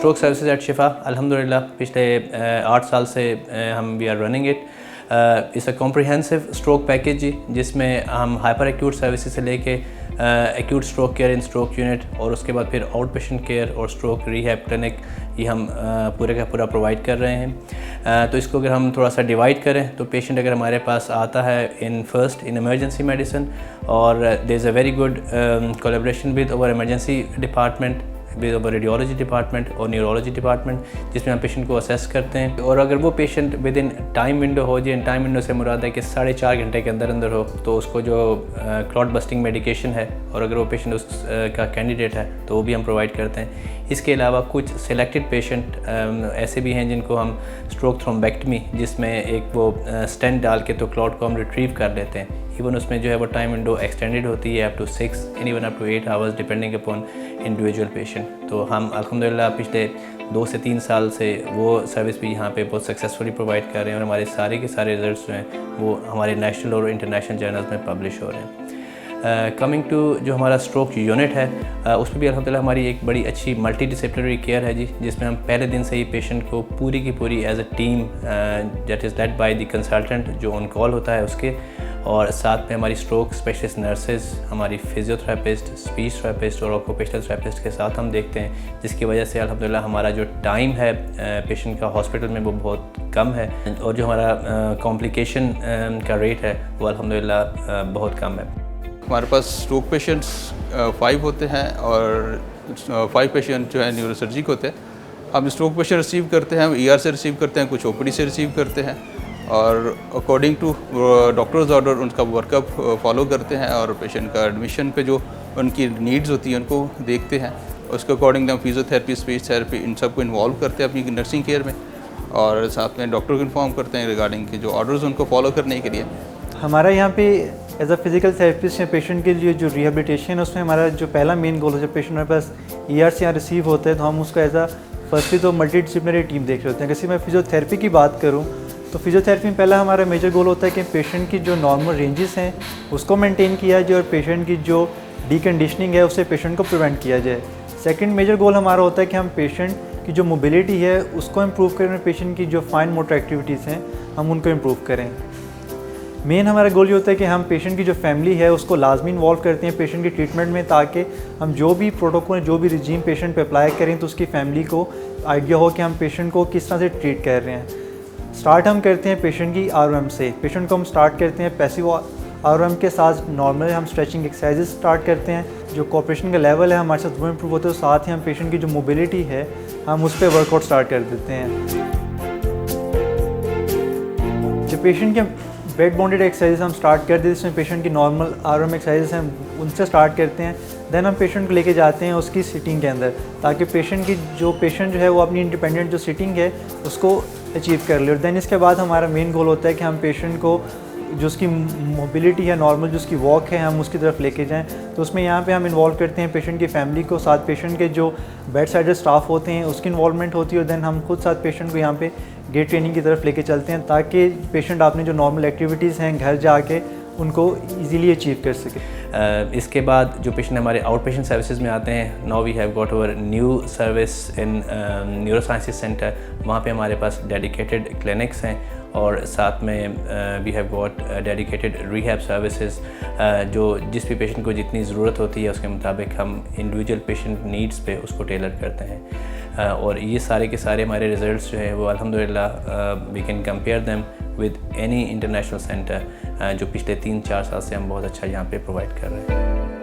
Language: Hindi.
स्ट्रोक सर्विसेज एट शिफा अल्हम्दुलिल्लाह पिछले 8 साल से हम we are running it. It's a comprehensive stroke package ji, जिसमें हम हाइपर एक्यूट सर्विसेज से लेके acute stroke care in stroke unit और उसके बाद फिर आउट पेशेंट केयर और स्ट्रोक रिहैब क्लिनिक ये हम पूरे का पूरा प्रोवाइड कर रहे हैं। तो इसको अगर हम थोड़ा सा डिवाइड करें तो पेशेंट अगर हमारे पास आता है इन इमरजेंसी मेडिसिन और there is a very good collaboration with our emergency department, with our radiology department और न्यूरोलॉजी डिपार्टमेंट, जिसमें हम पेशेंट को असेस करते हैं। और अगर वो patient with in time window हो जाए, टाइम विंडो से मुराद है कि 4.5 घंटे के अंदर हो, तो उसको जो क्लॉट बस्टिंग मेडिकेशन है और अगर वो पेशेंट उस का कैंडिडेट है तो वो भी हम प्रोवाइड करते हैं। इसके अलावा कुछ सिलेक्टेड पेशेंट ऐसे भी हैं जिनको हम स्ट्रोक थ्रोम्बेक्टमी, जिसमें एक वो स्टेंट डाल के तो क्लॉट को हम रिट्रीव कर लेते हैं। इवन उसमें जो है वो टाइम विंडो एक्सटेंडेड होती है up to 6 and even up to 8 hours depending upon individual patient. तो हम अल्हम्दुलिल्लाह पिछले 2 से 3 साल से वो सर्विस भी यहाँ पे बहुत सक्सेसफुली प्रोवाइड कर रहे हैं और हमारे सारे के सारे रिजल्ट्स जो हैं वो हमारे नेशनल और इंटरनेशनल जर्नल्स में पब्लिश हो रहे हैं। कमिंग टू जो हमारा स्ट्रोक यूनिट है उस पर भी अल्हम्दुलिल्लाह हमारी एक बड़ी अच्छी मल्टी डिसिप्लिनरी केयर है जी, जिसमें हम पहले दिन से ही पेशेंट को पूरी की पूरी as a team that is led by the consultant जो ऑन कॉल होता है उसके, और साथ में हमारी स्ट्रोक स्पेशलिस्ट नर्सेज, हमारी फिजियोथेरेपिस्ट, स्पीच थेरेपिस्ट और ऑक्यूपेशनल थेरेपिस्ट के साथ हम देखते हैं, जिसकी वजह से अल्हम्दुलिल्लाह हमारा जो टाइम है पेशेंट का हॉस्पिटल में वो बहुत कम है और जो हमारा कॉम्प्लिकेशन का रेट है वो अल्हम्दुलिल्लाह बहुत कम है। हमारे पास स्ट्रोक पेशेंट्स 5 होते हैं और 5 पेशेंट जो है न्यूरोसर्जिक होते हैं। हम स्ट्रोक पेशेंट रिसीव करते हैं, हम ER से रिसीव करते हैं, कुछ OPD से रिसीव करते हैं और अकॉर्डिंग टू डॉक्टर्स ऑर्डर उनका वर्कअप फॉलो करते हैं और पेशेंट का एडमिशन पे जो उनकी नीड्स होती हैं उनको देखते हैं। उसके अकॉर्डिंग हम फिजियोथेरेपी, स्पीच थेरेपी इन सब को इन्वॉल्व करते हैं अपनी नर्सिंग केयर में और साथ में डॉक्टर को इन्फॉर्म करते हैं रिगार्डिंग के जो ऑर्डर्स उनको फॉलो करने के लिए। हमारा यहाँ पे एज अ फिजिकल थेरेपिस्ट या पेशेंट के लिए जो रिहेबिलिटेशन है उसमें हमारा जो पहला मेन गोल है, जब पेशेंट हमारे पास ER से यहाँ रिसीव होते हैं तो हम उसका एज अ फर्स्टली तो मल्टी डिसिप्लिनरी टीम देख रहे होते हैं। जैसे मैं फिजियोथेरेपी की बात करूँ तो फिजियोथेरेपी में पहला हमारा मेजर गोल होता है कि पेशेंट की जो नॉर्मल रेंजेस हैं उसको मेंटेन किया जाए और पेशेंट की जो डीकंडीशनिंग है उससे पेशेंट को प्रिवेंट किया जाए। सेकंड मेजर गोल हमारा होता है कि हम पेशेंट की जो मोबिलिटी है उसको इम्प्रूव करें, पेशेंट की जो फाइन मोटर एक्टिविटीज़ हैं हम उनको इम्प्रूव करें। मेन हमारा गोल ये होता है कि हम पेशेंट की जो फैमिली है उसको लाजमी इन्वॉल्व करते हैं पेशेंट की ट्रीटमेंट में, ताकि हम जो भी प्रोटोकॉल जो भी रिजीम पेशेंट पे अप्लाई करें तो उसकी फैमिली को आइडिया हो कि हम पेशेंट को किस तरह से ट्रीट कर रहे हैं। स्टार्ट हम करते हैं पेशेंट की ROM से। पेशेंट को हम स्टार्ट करते हैं पैसिव ROM के साथ, नॉर्मल हम स्ट्रेचिंग एक्सरसाइजेस स्टार्ट करते हैं। जो कोऑपरेशन का लेवल है हमारे साथ वो इम्प्रूव होता है, साथ ही हम पेशेंट की जो मोबिलिटी है हम उस पर वर्कआउट स्टार्ट कर देते हैं। जो पेशेंट के बेड बाउंडेड एक्सरसाइजेस हम स्टार्ट कर देते हैं, जिसमें पेशेंट की नॉर्मल ROM एक्सरसाइजेस हैं उनसे स्टार्ट करते हैं। देन हम पेशेंट को लेके जाते हैं उसकी सिटिंग के अंदर, ताकि पेशेंट जो है वो अपनी इंडिपेंडेंट जो सिटिंग है उसको अचीव कर ले। और देन इसके बाद हमारा मेन गोल होता है कि हम पेशेंट को जो उसकी मोबिलिटी है, नॉर्मल जो उसकी वॉक है, हम उसकी तरफ लेके जाएं। तो उसमें यहाँ पे हम इन्वॉल्व करते हैं पेशेंट की फैमिली को, साथ पेशेंट के जो बेड साइड स्टाफ होते हैं उसकी इन्वॉल्वमेंट होती है और देन हम खुद साथ पेशेंट को यहाँ पे गेट ट्रेनिंग की तरफ लेके चलते हैं, ताकि पेशेंट अपनी जो नॉर्मल एक्टिविटीज़ हैं घर जाके उनको इजीली अचीव कर सके। इसके बाद जो पेशेंट हमारे आउट पेशेंट सर्विसेज में आते हैं, now we have got our new service in neurosciences centre. वहाँ पे हमारे पास डेडिकेटेड क्लिनिक्स हैं और साथ में we have got dedicated rehab services, जो जिस भी पेशेंट को जितनी ज़रूरत होती है उसके मुताबिक हम इंडिविजुअल पेशेंट नीड्स पे उसको टेलर करते हैं। और ये सारे के सारे हमारे रिज़ल्ट्स जो हैं वो अल्हम्दुलिल्लाह we can compare them with any international centre, जो पिछले 3-4 साल से हम बहुत अच्छा यहाँ पे प्रोवाइड कर रहे हैं।